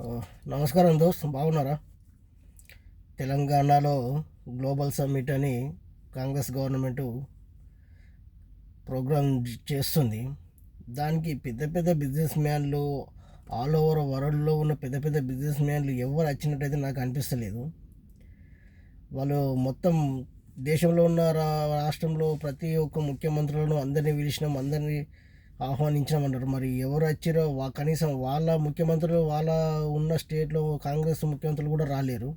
ఆ, నమస్కారం దోస్త్, బాగున్నారా? తెలంగాణలో గ్లోబల్ సమ్మిట్ అని కాంగ్రెస్ గవర్నమెంట్ ప్రోగ్రామ్ చేస్తుంది. దానికి పెద్ద పెద్ద బిజినెస్ మ్యాన్లు, ఆల్ ఓవర్ వరల్డ్లో ఉన్న పెద్ద పెద్ద బిజినెస్ మ్యాన్లు ఎవరు వచ్చినట్టయితే నాకు అనిపిస్తలేదు. వాళ్ళు మొత్తం దేశంలో ఉన్న రాష్ట్రంలో ప్రతి ఒక్క ముఖ్యమంత్రులను అందరినీ పిలిచినాం, అందరినీ ఆహ్వానించామన్నారు. మరి ఎవరు వచ్చారో కనీసం వాళ్ళ ముఖ్యమంత్రులు, వాళ్ళ ఉన్న స్టేట్లో కాంగ్రెస్ ముఖ్యమంత్రులు కూడా రాలేరు.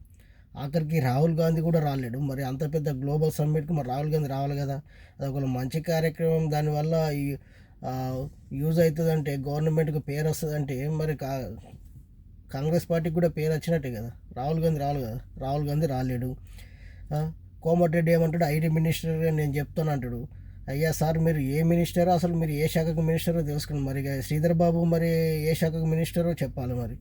ఆఖరికి రాహుల్ గాంధీ కూడా రాలేడు. మరి అంత పెద్ద గ్లోబల్ సమ్మిట్కి మరి రాహుల్ గాంధీ రావాలి కదా. అది ఒక మంచి కార్యక్రమం, దానివల్ల యూజ్ అవుతుందంటే, గవర్నమెంట్కి పేరు వస్తుందంటే మరి కాంగ్రెస్ పార్టీకి కూడా పేరు వచ్చినట్టే కదా. రాహుల్ గాంధీ రావాలి కదా, రాహుల్ గాంధీ రాలేడు. కోమటిరెడ్డి ఏమంటాడు, ఐటీ మినిస్టర్ నేను చెప్తాను అంటాడు. అయ్యా సార్, మీరు ఏ మినిస్టరో, అసలు మీరు ఏ శాఖకు మినిస్టరో తెలుసుకుని మరి శ్రీధర్ బాబు మరి ఏ శాఖకు మినిస్టరో చెప్పాలి. మరి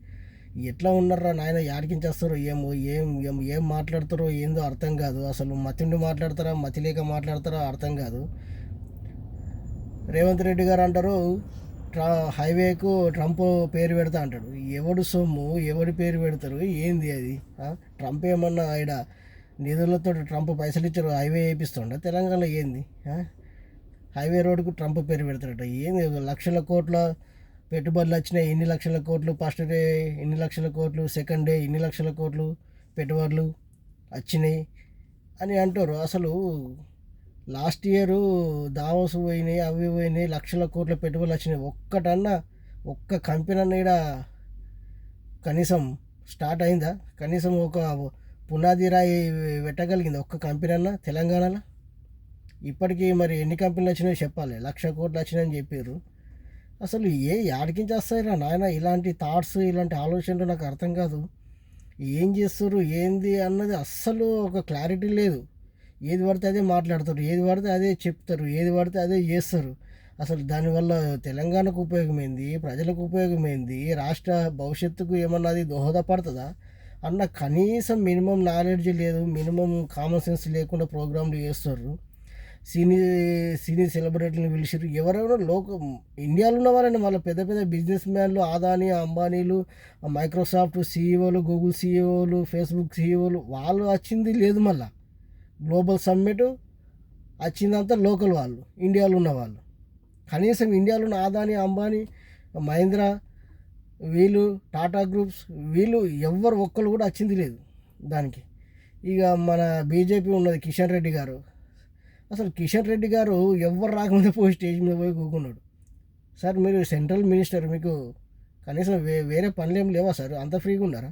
ఎట్లా ఉన్నారా నాయన, యాడికించేస్తారో ఏమో, ఏం ఏం ఏం మాట్లాడతారో ఏందో అర్థం కాదు. అసలు మతిండి మాట్లాడతారా, మతి లేక మాట్లాడతారా అర్థం కాదు. రేవంత్ రెడ్డి గారు అంటారు హైవేకు ట్రంప్ పేరు పెడతా అంటాడు. ఎవడు సొమ్ము, ఎవడి పేరు పెడతారు, ఏంది అది? ట్రంప్ ఏమన్నా ఆయన నిధులతో ట్రంప్ పైసలు ఇచ్చారు, హైవే వేయిస్తుండ తెలంగాణలో ఏంది? హైవే రోడ్డుకు ట్రంప్ పేరు పెడతారట. ఏంది లక్షల కోట్ల పెట్టుబడులు వచ్చినాయి, ఇన్ని లక్షల కోట్లు ఫస్ట్ డే, ఇన్ని లక్షల కోట్లు సెకండ్ డే, ఇన్ని లక్షల కోట్లు పెట్టుబడులు వచ్చినాయి అని అంటారు. అసలు లాస్ట్ ఇయర్ దావోస్ పోయినాయి, అవి పోయినాయి, లక్షల కోట్ల పెట్టుబడులు వచ్చినాయి. ఒక్కటన్నా ఒక్క కంపెనీ అన్న ఇక్కడ కనీసం స్టార్ట్ అయిందా? కనీసం ఒక పునాది రాయి పెట్టగలిగింది ఒక్క కంపెనీ అన్న తెలంగాణలో? ఇప్పటికీ మరి ఎన్ని కంపెనీలు వచ్చినాయో చెప్పాలి. 1,00,000 కోట్లు వచ్చినాయని చెప్పారు. అసలు యాడికించి వస్తాయిరా నాయన ఇలాంటి థాట్స్, ఇలాంటి ఆలోచనలు? నాకు అర్థం కాదు. ఏం చేస్తారు ఏంది అన్నది అస్సలు ఒక క్లారిటీ లేదు. ఏది పడితే అదే మాట్లాడతారు, ఏది పడితే అదే చెప్తారు, ఏది పడితే అదే చేస్తారు. అసలు దానివల్ల తెలంగాణకు ఉపయోగమైంది, ప్రజలకు ఉపయోగమైంది, రాష్ట్ర భవిష్యత్తుకు ఏమన్నా అది దోహదపడుతుందా అన్న కనీసం మినిమం నాలెడ్జ్ లేదు, మినిమం కామన్ సెన్స్ లేకుండా ప్రోగ్రాంలు చేస్తారు. సినీ సినీ సెలబ్రిటీలను పిలిచారు. ఎవరెవరో ఇండియాలో ఉన్నవారని వాళ్ళ పెద్ద పెద్ద బిజినెస్ మ్యాన్లు, ఆదాని, అంబానీలు, మైక్రోసాఫ్ట్ సీఈఓలు, గూగుల్ సీఈఓలు, ఫేస్బుక్ సీఈఓలు, వాళ్ళు వచ్చింది లేదు. మళ్ళీ గ్లోబల్ సమ్మిట్ వచ్చిందంతా లోకల్ వాళ్ళు, ఇండియాలో ఉన్న వాళ్ళు. కనీసం ఇండియాలో ఉన్న ఆదాని, అంబానీ, మహీంద్రా, వీళ్ళు టాటా గ్రూప్స్, వీళ్ళు ఎవ్వరు ఒక్కరు కూడా వచ్చింది లేదు దానికి. ఇక మన బీజేపీ ఉన్నది, కిషన్ రెడ్డి గారు. అసలు కిషన్ రెడ్డి గారు ఎవరు రాకముందే పోయి స్టేజ్ మీద పోయి కూకున్నాడు. సార్, మీరు సెంట్రల్ మినిస్టర్, మీకు కనీసం వేరే పనులు ఏం లేవా సార్? అంత ఫ్రీగా ఉన్నారా?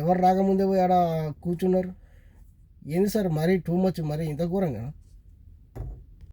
ఎవరు రాకముందే పోయి ఆడ కూర్చున్నారు. ఏంది సార్, మరీ టూ మచ్, మరీ ఇంత ఘోరంగా.